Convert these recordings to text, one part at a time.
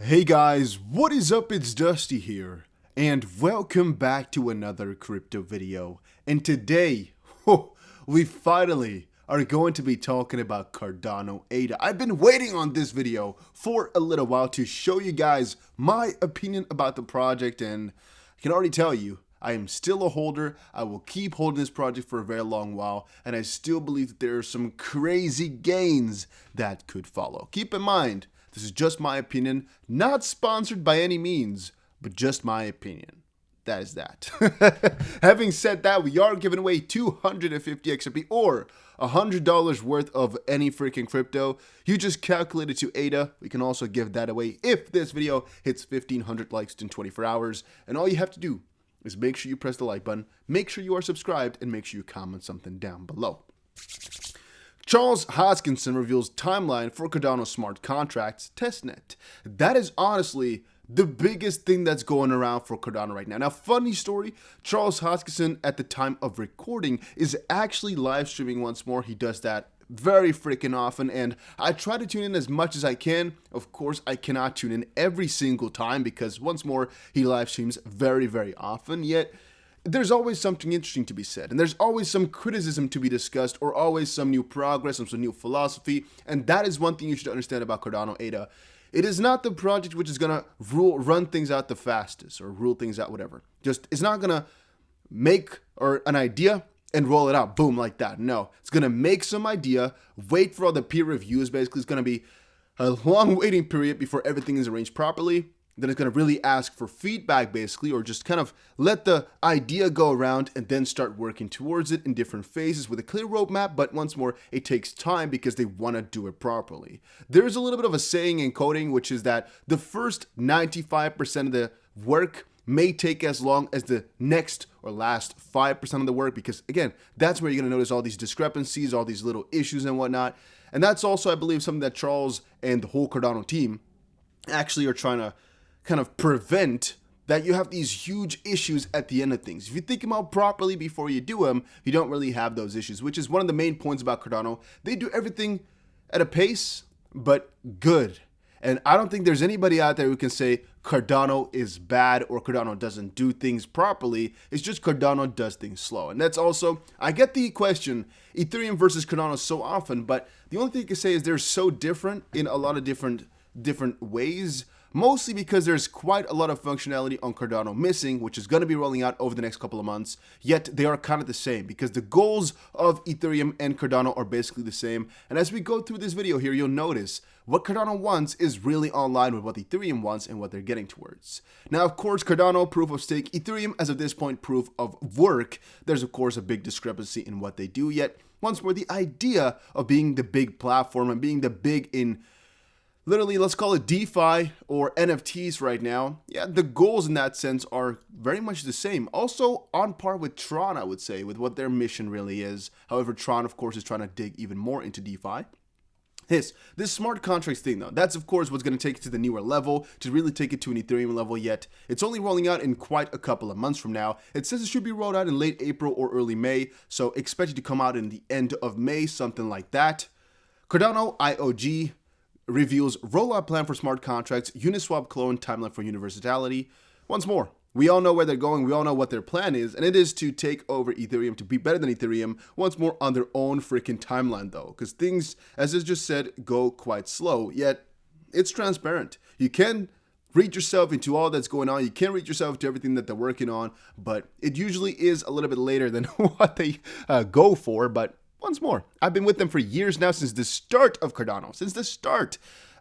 Hey guys, what is up? It's Dusty here, and welcome back to another crypto video. And today, we finally are going to be talking about Cardano ADA. I've been waiting on this video for a little while to show you guys my opinion about the project, and I can already tell you, I am still a holder. I will keep holding this project for a very long while, and I still believe that there are some crazy gains that could follow. Keep in mind, this is just my opinion, not sponsored by any means, but just my opinion. That is that. Having said that, we are giving away 250 XRP or $100 worth of any freaking crypto. You just calculate it to ADA. We can also give that away if this video hits 1,500 likes in 24 hours. And all you have to do is make sure you press the like button, make sure you are subscribed, and make sure you comment something down below. Charles Hoskinson reveals timeline for Cardano smart contracts testnet. That is honestly the biggest thing that's going around for Cardano right now. Now, funny story, Charles Hoskinson at the time of recording is actually live streaming once more. He does that very freaking often, and I try to tune in as much as I can. Of course, I cannot tune in every single time because once more, he live streams very, very often, yet there's always something interesting to be said, and there's always some criticism to be discussed, or always some new progress, some new philosophy, and that is one thing you should understand about Cardano ADA. It is not the project which is gonna run things out the fastest, or rule things out, whatever. It's not gonna make an idea and roll it out, boom, like that. No, it's gonna make some idea, wait for all the peer reviews, basically. It's gonna be a long waiting period before everything is arranged properly. Then it's going to really ask for feedback, basically, or just kind of let the idea go around and then start working towards it in different phases with a clear roadmap. But once more, it takes time because they want to do it properly. There's a little bit of a saying in coding, which is that the first 95% of the work may take as long as the next or last 5% of the work, because again, that's where you're going to notice all these discrepancies, all these little issues and whatnot. And that's also, I believe, something that Charles and the whole Cardano team actually are trying to kind of prevent, that you have these huge issues at the end of things. If you think them out properly before you do them, you don't really have those issues, which is one of the main points about Cardano. They do everything at a pace, but good. And I don't think there's anybody out there who can say Cardano is bad or Cardano doesn't do things properly. It's just Cardano does things slow. And that's also, I get the question, Ethereum versus Cardano so often, but the only thing you can say is they're so different in a lot of different ways. Mostly because there's quite a lot of functionality on Cardano missing, which is going to be rolling out over the next couple of months, yet they are kind of the same because the goals of Ethereum and Cardano are basically the same. And as we go through this video here, you'll notice what Cardano wants is really on line with what Ethereum wants and what they're getting towards. Now, of course, Cardano, proof of stake, Ethereum, as of this point, proof of work. There's, of course, a big discrepancy in what they do, yet once more, the idea of being the big platform and being the big in literally, let's call it DeFi or NFTs right now. Yeah, the goals in that sense are very much the same. Also on par with Tron, I would say, with what their mission really is. However, Tron, of course, is trying to dig even more into DeFi. This smart contracts thing, though, that's, of course, what's going to take it to the newer level, to really take it to an Ethereum level, yet it's only rolling out in quite a couple of months from now. It says it should be rolled out in late April or early May, so expect it to come out in the end of May, something like that. Cardano IOG reveals rollout plan for smart contracts, Uniswap clone, timeline for universality. Once more, we all know where they're going, we all know what their plan is, and it is to take over Ethereum, to be better than Ethereum, once more on their own freaking timeline though, because things, as I just said, go quite slow, yet it's transparent. You can read yourself into all that's going on, you can read yourself to everything that they're working on, but it usually is a little bit later than what they go for, but once more, I've been with them for years now, since the start of Cardano, since the start.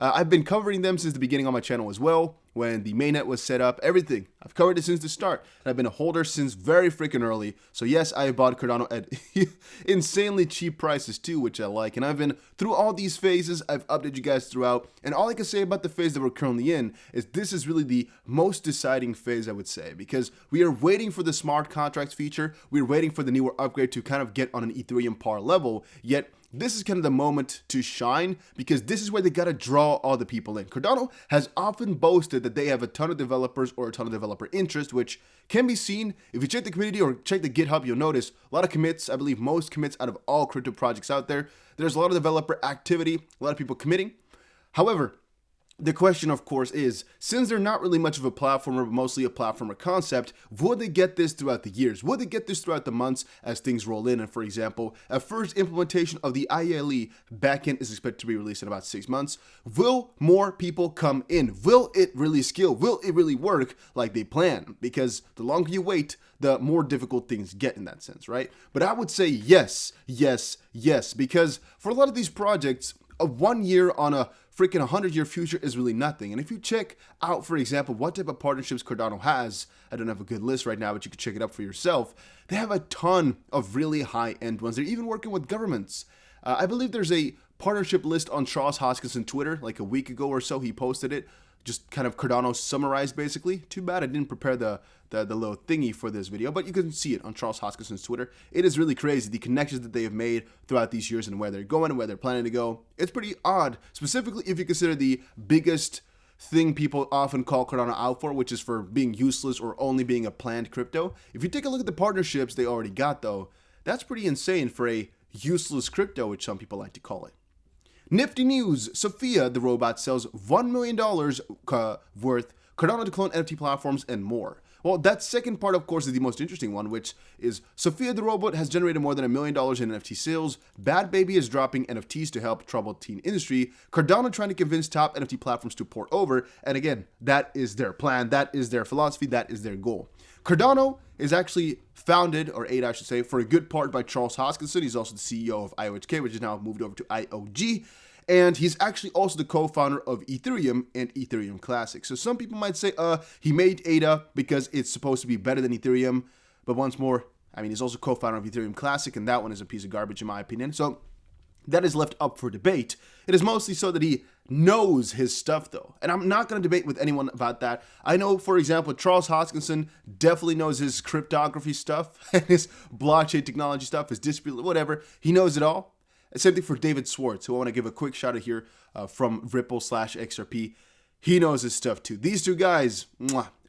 I've been covering them since the beginning on my channel as well, when the mainnet was set up, everything. I've covered it since the start, and I've been a holder since very freaking early. So yes, I bought Cardano at insanely cheap prices too, which I like. And I've been through all these phases, I've updated you guys throughout, and all I can say about the phase that we're currently in is this is really the most deciding phase, I would say, because we are waiting for the smart contracts feature, we're waiting for the newer upgrade to kind of get on an Ethereum par level, yet this is kind of the moment to shine, because this is where they gotta draw all the people in. Cardano has often boasted that they have a ton of developers or a ton of developer interest, which can be seen. If you check the community or check the GitHub, you'll notice a lot of commits. I believe most commits out of all crypto projects out there. There's a lot of developer activity, a lot of people committing. However, The question, of course, is, since they're not really much of a platformer, but mostly a platformer concept, will they get this throughout the years? Will they get this throughout the months as things roll in? And for example, a first implementation of the ILE backend is expected to be released in about 6 months. Will more people come in? Will it really scale? Will it really work like they plan? Because the longer you wait, the more difficult things get in that sense, right? But I would say yes, yes, yes, because for a lot of these projects, a 1 year on a freaking 100-year future is really nothing. And if you check out, for example, what type of partnerships Cardano has, I don't have a good list right now, but you can check it up for yourself. They have a ton of really high-end ones. They're even working with governments. I believe there's a partnership list on Charles Hoskinson Twitter like a week ago or so. He posted it, just kind of Cardano summarized basically. Too bad I didn't prepare the little thingy for this video, but you can see it on Charles Hoskinson's Twitter. It is really crazy, the connections that they have made throughout these years and where they're going and where they're planning to go. It's pretty odd, specifically if you consider the biggest thing people often call Cardano out for, which is for being useless or only being a planned crypto. If you take a look at the partnerships they already got though, that's pretty insane for a useless crypto, which some people like to call it. Nifty news, Sophia, the robot, sells $1 million worth Cardano to clone NFT platforms and more. Well, that second part, of course, is the most interesting one, which is Sophia the robot has generated more than $1 million in NFT sales. Bad Baby is dropping NFTs to help troubled teen industry. Cardano trying to convince top NFT platforms to port over. And again, that is their plan. That is their philosophy. That is their goal. Cardano is actually founded, or aided, I should say, for a good part by Charles Hoskinson. He's also the CEO of IOHK, which is now moved over to IOG. And he's actually also the co-founder of Ethereum and Ethereum Classic. So some people might say, he made ADA because it's supposed to be better than Ethereum. But once more, I mean, he's also co-founder of Ethereum Classic, and that one is a piece of garbage in my opinion. So that is left up for debate. It is mostly so that he knows his stuff, though. And I'm not going to debate with anyone about that. I know, for example, Charles Hoskinson definitely knows his cryptography stuff and his blockchain technology stuff, his dispute, whatever. He knows it all. Same thing for David Swartz, who I want to give a quick shout out here from Ripple/XRP. He knows his stuff too. These two guys,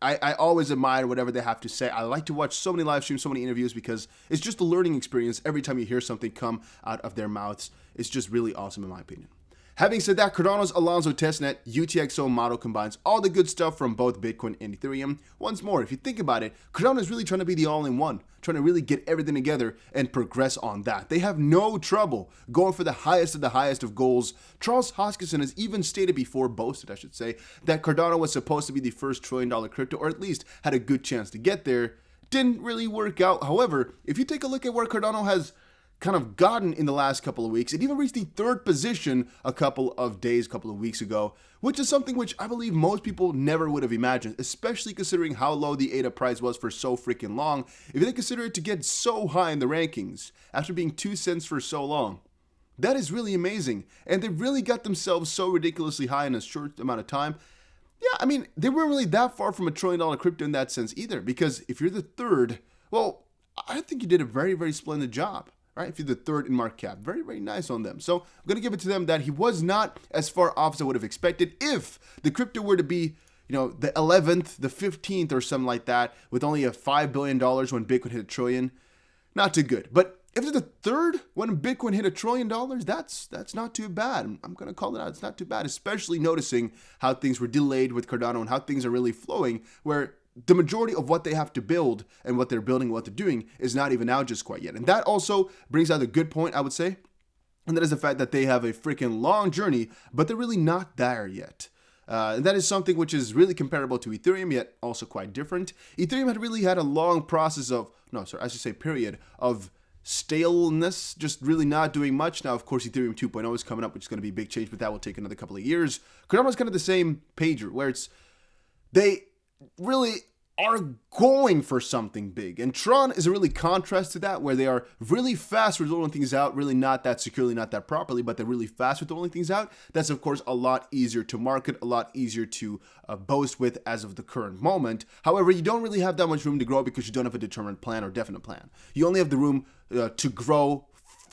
I always admire whatever they have to say. I like to watch so many live streams, so many interviews, because it's just a learning experience every time you hear something come out of their mouths. It's just really awesome in my opinion. Having said that, Cardano's Alonzo testnet UTXO model combines all the good stuff from both Bitcoin and Ethereum. Once more, if you think about it, Cardano is really trying to be the all-in-one, trying to really get everything together and progress on that. They have no trouble going for the highest of goals. Charles Hoskinson has even stated before, boasted I should say, that Cardano was supposed to be the first $1 trillion crypto, or at least had a good chance to get there. Didn't really work out. However, if you take a look at where Cardano has kind of gotten in the last couple of weeks, it even reached the 3rd position a couple of weeks ago, which is something which I believe most people never would have imagined, especially considering how low the ADA price was for so freaking long. If they consider it to get so high in the rankings after being 2 cents for so long, that is really amazing. And they really got themselves so ridiculously high in a short amount of time. Yeah, I mean, they weren't really that far from $1 trillion crypto in that sense either, because if you're the 3rd, well, I think you did a very, very splendid job. Right, if you're the 3rd in market cap, very, very nice on them. So I'm going to give it to them that he was not as far off as I would have expected. If the crypto were to be, the 11th, the 15th or something like that, with only a $5 billion when Bitcoin hit $1 trillion, not too good. But if it's the 3rd when Bitcoin hit $1 trillion, that's not too bad. I'm going to call it out. It's not too bad, especially noticing how things were delayed with Cardano and how things are really flowing, where the majority of what they have to build and what they're building, what they're doing, is not even out just quite yet. And that also brings out a good point, I would say. And that is the fact that they have a freaking long journey, but they're really not there yet. And that is something which is really comparable to Ethereum, yet also quite different. Ethereum had really had a long process period of staleness, just really not doing much. Now, of course, Ethereum 2.0 is coming up, which is going to be a big change, but that will take another couple of years. Cardano's kind of the same pager, where they really are going for something big. And Tron is a really contrast to that, where they are really fast with rolling things out, really not that securely, not that properly, but they're really fast with rolling things out. That's, of course, a lot easier to market, a lot easier to boast with as of the current moment. However, you don't really have that much room to grow because you don't have a determined plan or definite plan. You only have the room to grow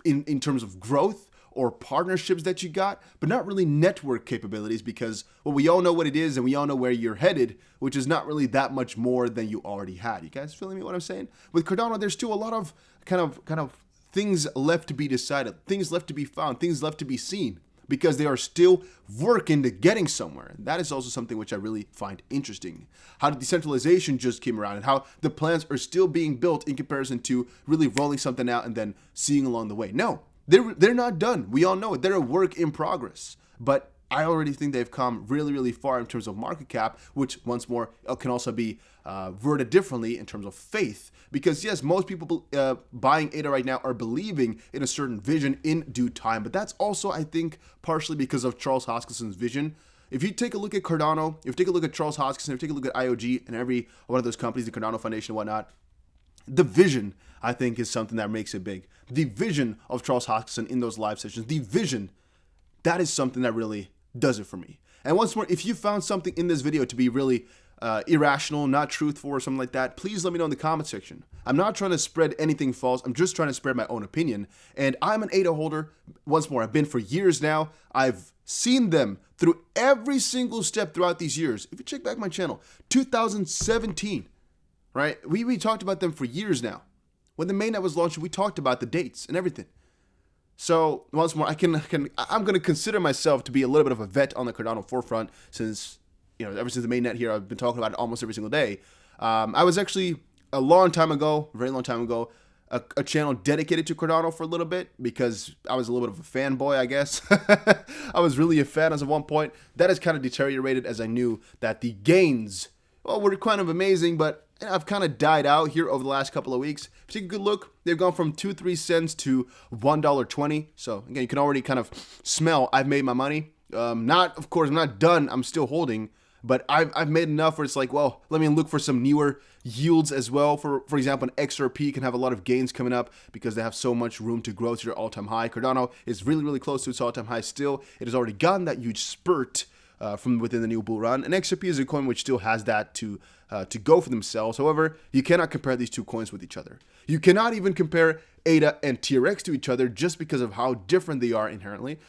in terms of growth or partnerships that you got, but not really network capabilities, because, well, we all know what it is and we all know where you're headed, which is not really that much more than you already had. You guys feeling me what I'm saying? With Cardano, there's still a lot of kind of things left to be decided, things left to be found, things left to be seen. because they are still working to getting somewhere. And that is also something which I really find interesting. How the decentralization just came around and how the plans are still being built in comparison to really rolling something out and then seeing along the way. No, they're not done. We all know it. They're a work in progress. But I already think they've come really, really far in terms of market cap, which once more can also be worded differently in terms of faith. Because yes, most people buying ADA right now are believing in a certain vision in due time. But that's also, I think, partially because of Charles Hoskinson's vision. If you take a look at Cardano, if you take a look at Charles Hoskinson, if you take a look at IOG and every one of those companies, the Cardano Foundation and whatnot, the vision, I think, is something that makes it big. The vision of Charles Hoskinson in those live sessions, the vision, that is something that really does it for me. And once more, if you found something in this video to be really irrational, not truthful or something like that, please let me know in the comment section. I'm not trying to spread anything false. I'm just trying to spread my own opinion. And I'm an ADA holder. Once more, I've been for years now. I've seen them through every single step throughout these years. If you check back my channel, 2017, right? We talked about them for years now. When the mainnet was launched, we talked about the dates and everything. So once more, I'm going to consider myself to be a little bit of a vet on the Cardano forefront since, ever since the mainnet here, I've been talking about it almost every single day. I was actually a long time ago, very long time ago, a channel dedicated to Cardano for a little bit because I was a little bit of a fanboy, I guess. I was really a fan as of one point. That has kind of deteriorated as I knew that the gains, well, were kind of amazing, but I've kind of died out here over the last couple of weeks. If you take a good look, they've gone from 2-3 cents to $1.20. So again, you can already kind of smell I've made my money. Of course, I'm not done. I'm still holding, but I've made enough where it's like, well, let me look for some newer yields as well. For example, an XRP can have a lot of gains coming up because they have so much room to grow to their all-time high. Cardano is really, really close to its all-time high still. It has already gotten that huge spurt from within the new bull run. And XRP is a coin which still has that to go for themselves. However, you cannot compare these two coins with each other. You cannot even compare ADA and TRX to each other just because of how different they are inherently.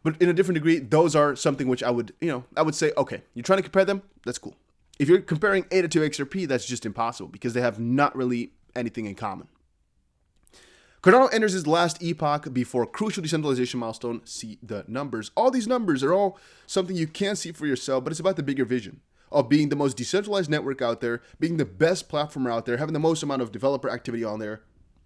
But in a different degree, those are something which I would say, okay, you're trying to compare them, that's cool. If you're comparing ADA to XRP, that's just impossible because they have not really anything in common. Cardano enters its last epoch before crucial decentralization milestone. See the numbers. All these numbers are all something you can't see for yourself, but it's about the bigger vision of being the most decentralized network out there, being the best platform out there, having the most amount of developer activity on there.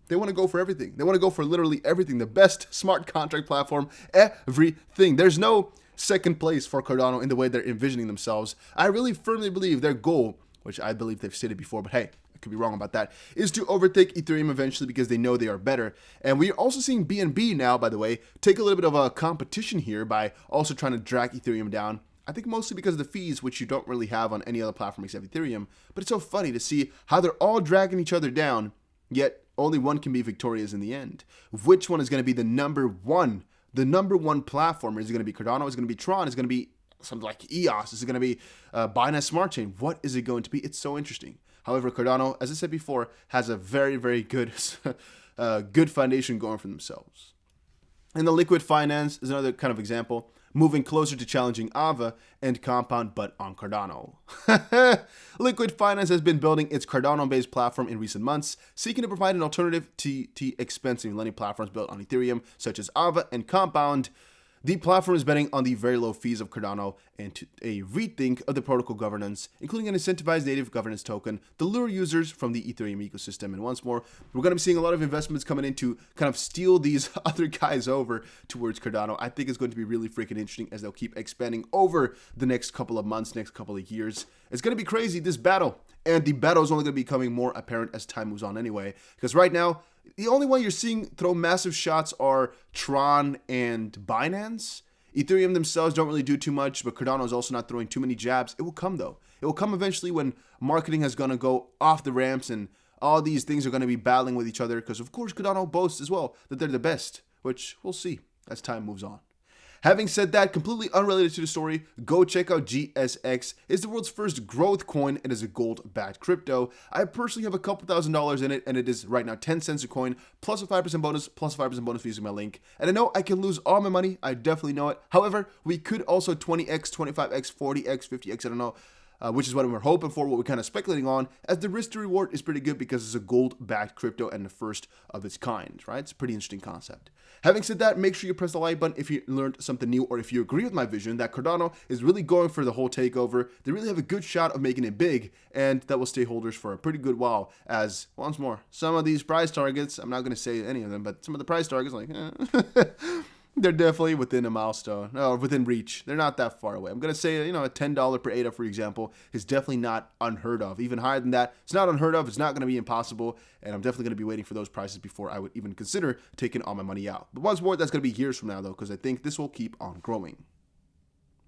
They want to go for everything. They want to go for literally everything. The best smart contract platform, everything. There's no second place for Cardano in the way they're envisioning themselves. I really firmly believe their goal, which I believe they've stated before, but hey, could be wrong about that, is to overtake Ethereum eventually because they know they are better. And we're also seeing BNB now, by the way, take a little bit of a competition here by also trying to drag Ethereum down. I think mostly because of the fees, which you don't really have on any other platform except Ethereum. But it's so funny to see how they're all dragging each other down, yet only one can be victorious in the end. Which one is going to be the number one? The number one platform? Is it going to be Cardano? Is it going to be Tron? Is it going to be something like EOS? Is it going to be Binance Smart Chain? What is it going to be? It's so interesting. However, Cardano, as I said before, has a very, very good, good foundation going for themselves. And the liquid finance is another kind of example, moving closer to challenging AVA and Compound, but on Cardano. Liquid finance has been building its Cardano-based platform in recent months, seeking to provide an alternative to expensive lending platforms built on Ethereum, such as AVA and Compound. The platform is betting on the very low fees of Cardano and to a rethink of the protocol governance, including an incentivized native governance token to lure users from the Ethereum ecosystem. And once more, we're going to be seeing a lot of investments coming in to kind of steal these other guys over towards Cardano. I think it's going to be really freaking interesting as they'll keep expanding over the next couple of months, next couple of years. It's going to be crazy, this battle. And the battle is only going to be becoming more apparent as time moves on anyway. Because right now, the only one you're seeing throw massive shots are Tron and Binance. Ethereum themselves don't really do too much, but Cardano is also not throwing too many jabs. It will come though. It will come eventually when marketing is going to go off the ramps and all these things are going to be battling with each other. Because of course Cardano boasts as well that they're the best, which we'll see as time moves on. Having said that, completely unrelated to the story, go check out GSX. It's the world's first growth coin and is a gold-backed crypto. I personally have a couple $1,000s in it, and it is right now 10 cents a coin, plus a 5% bonus, plus a 5% bonus for using my link. And I know I can lose all my money. I definitely know it. However, we could also 20x, 25x, 40x, 50x, I don't know. which is what we're hoping for, what we're kind of speculating on, as the risk to reward is pretty good because it's a gold-backed crypto and the first of its kind, right? It's a pretty interesting concept. Having said that, make sure you press the like button if you learned something new, or if you agree with my vision that Cardano is really going for the whole takeover. They really have a good shot of making it big, and that will stay holders for a pretty good while, as, once more, some of these price targets, I'm not going to say any of them, but some of the price targets, like, they're definitely within a milestone, or within reach. They're not that far away. I'm going to say, a $10 per ADA, for example, is definitely not unheard of. Even higher than that, it's not unheard of. It's not going to be impossible. And I'm definitely going to be waiting for those prices before I would even consider taking all my money out. But once more, that's going to be years from now, though, because I think this will keep on growing.